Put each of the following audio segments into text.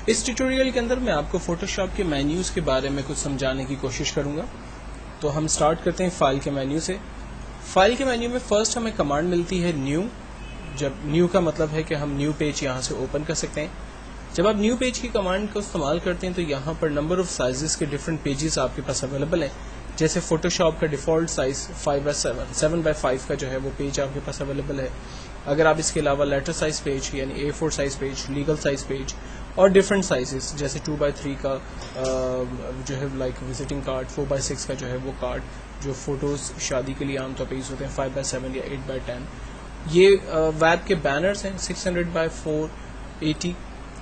اس tutorial کے اندر میں آپ کو فوٹوشاپ کے مینیوز کے بارے میں کچھ سمجھانے کی کوشش کروں گا. تو ہم سٹارٹ کرتے ہیں فائل کے مینیو سے. فائل کے مینیو میں فرسٹ ہمیں کمانڈ ملتی ہے نیو. جب نیو کا مطلب ہے کہ ہم نیو پیج یہاں سے اوپن کر سکتے ہیں. جب آپ نیو پیج کی کمانڈ کو استعمال کرتے ہیں تو یہاں پر نمبر آف سائزز کے ڈفرینٹ پیجز آپ کے پاس اویلیبل ہیں. جیسے فوٹوشاپ کا ڈیفالٹ سائز 5x7 7x5 کا جو ہے وہ پیج آپ کے پاس اویلیبل ہے. اگر آپ اس کے علاوہ لیٹر سائز پیج یعنی A4 size page, legal size page اور ڈفرینٹ سائزز جیسے 2x3 کا جو ہے لائک وزٹنگ کارڈ، 4x6 کا جو ہے وہ کارڈ جو فوٹوز شادی کے لیے عام طور پہ یوز ہوتے ہیں، 5x7 یا 8x10. یہ ویب کے بینرز ہیں 600x480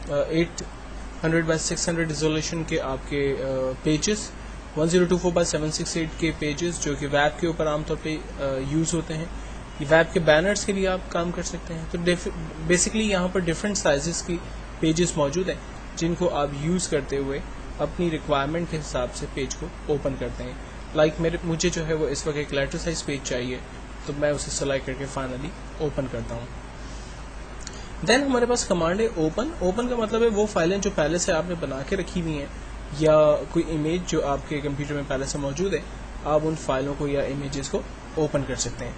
800x600 ریزولوشن کے آپ کے پیجز، 1024x768 کے پیجز جو کہ ویب کے اوپر عام طور پہ یوز ہوتے ہیں. یہ ویب کے بینرز کے لیے آپ کام کر سکتے ہیں. تو بیسکلی یہاں پر ڈفرینٹ سائزز کی پیجز موجود ہیں جن کو آپ یوز کرتے ہوئے اپنی ریکوائرمنٹ کے حساب سے پیج کو اوپن کرتے ہیں. لائک مجھے جو ہے وہ اس وقت ایک لیٹر سائز پیج چاہیے تو میں اسے سلیکٹ کر کے فائنلی اوپن کرتا ہوں. دین ہمارے پاس کمانڈ ہے اوپن. اوپن کا مطلب ہے وہ فائلیں جو پہلے سے آپ نے بنا کے رکھی ہوئی ہیں یا کوئی امیج جو آپ کے کمپیوٹر میں پہلے سے موجود ہے، آپ ان فائلوں کو یا امیجز کو اوپن کر سکتے ہیں.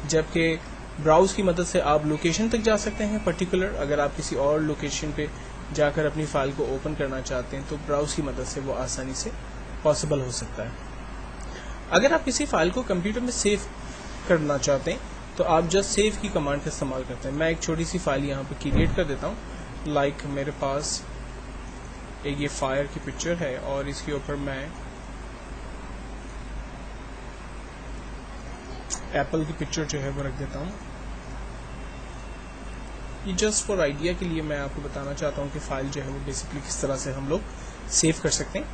جبکہ براؤز کی مدد سے آپ لوکیشن تک جا سکتے ہیں پرٹیکولر. اگر آپ کسی اور لوکیشن پہ جا کر اپنی فائل کو اوپن کرنا چاہتے ہیں تو براؤز کی مدد سے وہ آسانی سے پاسبل ہو سکتا ہے. اگر آپ کسی فائل کو کمپیوٹر میں سیو کرنا چاہتے ہیں تو آپ جسٹ سیو کی کمانڈ کا استعمال کرتے ہیں. میں ایک چھوٹی سی فائل یہاں پہ کریٹ کر دیتا ہوں. لائک میرے پاس ایک یہ فائر کی پکچر ہے اور اس کے اوپر میں ایپل کی پکچر جو ہے وہ رکھ دیتا ہوں. یہ جسٹ فار آئیڈیا کے لیے میں آپ کو بتانا چاہتا ہوں کہ فائل جو ہے وہ بیسکلی کس طرح سے ہم لوگ سیو کر سکتے ہیں.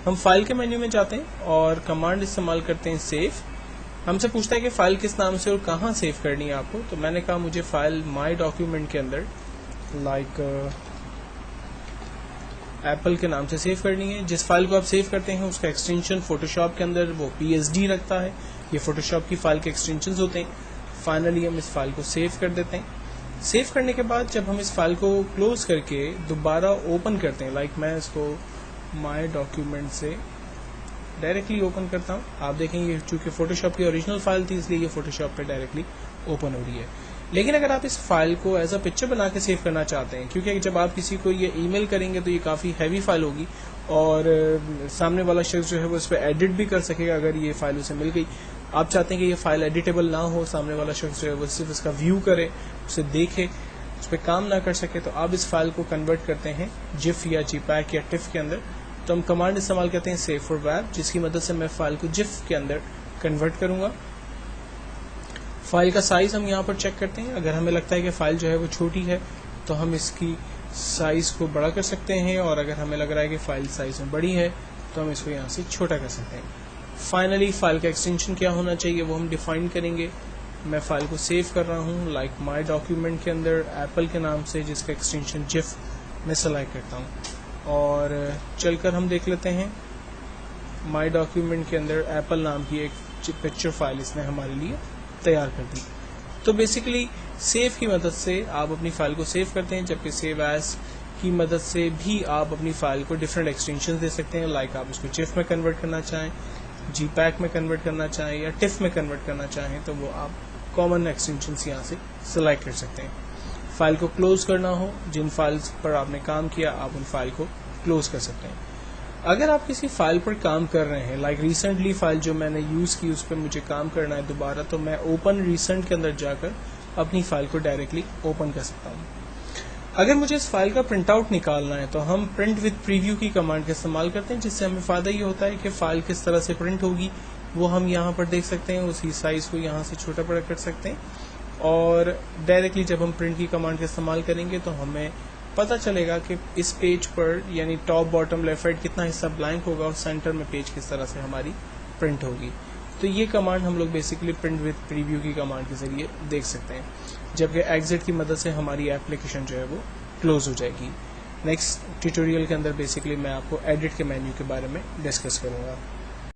ہم فائل کے مینیو میں جاتے ہیں اور کمانڈ استعمال کرتے ہیں سیو. ہم سے پوچھتا ہے کہ فائل کس نام سے اور کہاں سیو کرنی ہے آپ کو. تو میں نے کہا مجھے فائل مائی ڈاکیومنٹ کے اندر لائک ایپل کے نام سے سیو کرنی ہے. جس فائل کو آپ سیو کرتے ہیں اس کا ایکسٹینشن فوٹوشاپ کے اندر وہ PSD رکھتا ہے. یہ فوٹوشاپ کی فائل کے ایکسٹینشنز ہوتے ہیں. فائنلی ہم اس فائل کو سیو کر دیتے ہیں. سیو کرنے کے بعد جب ہم اس فائل کو کلوز کر کے دوبارہ اوپن کرتے ہیں، لائک میں اس کو مائی ڈاکیومنٹ سے ڈائریکٹلی اوپن کرتا ہوں. آپ دیکھیں یہ چونکہ فوٹوشاپ کی اوریجنل فائل تھی اس لیے یہ فوٹوشاپ پہ ڈائریکٹلی اوپن ہو رہی ہے. لیکن اگر آپ اس فائل کو ایز اے پکچر بنا کے سیو کرنا چاہتے ہیں، کیونکہ جب آپ کسی کو یہ ای میل کریں گے تو یہ کافی ہیوی فائل ہوگی اور سامنے والا شخص جو ہے وہ اس پہ ایڈٹ بھی کر سکے گا اگر یہ فائل اسے مل گئی. آپ چاہتے ہیں کہ یہ فائل ایڈیٹیبل نہ ہو، سامنے والا شخص جو ہے وہ صرف اس کا ویو کرے، اسے دیکھے، اس پہ کام نہ کر سکے، تو آپ اس فائل کو کنورٹ کرتے ہیں جف یا JPEG یا TIFF کے اندر. تو ہم کمانڈ استعمال کرتے ہیں سیو فار ویب، جس کی مدد سے میں فائل کو جف کے اندر کنورٹ کروں گا. فائل کا سائز ہم یہاں پر چیک کرتے ہیں. اگر ہمیں لگتا ہے کہ فائل جو ہے وہ چھوٹی ہے تو ہم اس کی سائز کو بڑا کر سکتے ہیں، اور اگر ہمیں لگ رہا ہے کہ فائل سائز میں بڑی ہے تو ہم اس کو یہاں سے چھوٹا کر سکتے ہیں. فائنلی فائل کا ایکسٹینشن کیا ہونا چاہیے وہ ہم ڈیفائن کریں گے. میں فائل کو سیو کر رہا ہوں لائک مائی ڈاکیومنٹ کے اندر ایپل کے نام سے، جس کا ایکسٹینشن جف میں سلیکٹ کرتا ہوں. اور چل کر ہم دیکھ لیتے ہیں مائی ڈاکیومنٹ کے اندر ایپل نام کی ایک پکچر فائل اس نے ہمارے لیے تیار کر دی. تو بیسیکلی سیو کی مدد سے آپ اپنی فائل کو سیو کرتے ہیں، جبکہ سیو ایز کی مدد سے بھی آپ اپنی فائل کو ڈفرینٹ ایکسٹینشن دے سکتے ہیں. لائک آپ اس کو جف میں کنورٹ کرنا چاہیں، JPEG میں کنورٹ کرنا چاہیں یا TIFF میں کنورٹ کرنا چاہیں تو وہ آپ کامن ایکسٹینشنز یہاں سے سلیکٹ کر سکتے ہیں. فائل کو کلوز کرنا ہو، جن فائلز پر آپ نے کام کیا آپ ان فائل کو کلوز کر سکتے ہیں. اگر آپ کسی فائل پر کام کر رہے ہیں، لائک ریسنٹلی فائل جو میں نے یوز کی اس پہ مجھے کام کرنا ہے دوبارہ، تو میں اوپن ریسنٹ کے اندر جا کر اپنی فائل کو ڈائریکٹلی اوپن کر سکتا ہوں. اگر مجھے اس فائل کا پرنٹ آؤٹ نکالنا ہے تو ہم پرنٹ وتھ پریویو کی کمانڈ کا استعمال کرتے ہیں، جس سے ہمیں فائدہ یہ ہوتا ہے کہ فائل کس طرح سے پرنٹ ہوگی وہ ہم یہاں پر دیکھ سکتے ہیں. اسی سائز کو یہاں سے چھوٹا بڑا کر سکتے ہیں، اور ڈائریکٹلی جب ہم پرنٹ کی کمانڈ کا استعمال کریں گے تو ہمیں پتہ چلے گا کہ اس پیج پر یعنی ٹاپ باٹم لیفٹ رائٹ کتنا حصہ بلینک ہوگا اور سینٹر میں پیج کس طرح سے ہماری پرنٹ ہوگی. تو یہ کمانڈ ہم لوگ بیسکلی پرنٹ وتھ پریویو کی کمانڈ کے ذریعے دیکھ سکتے ہیں، جبکہ ایگزٹ کی مدد سے ہماری ایپلیکیشن جو ہے وہ کلوز ہو جائے گی. نیکسٹ ٹیوٹوریل کے اندر بیسکلی میں آپ کو ایڈٹ کے مینیو کے بارے میں ڈسکس کروں گا.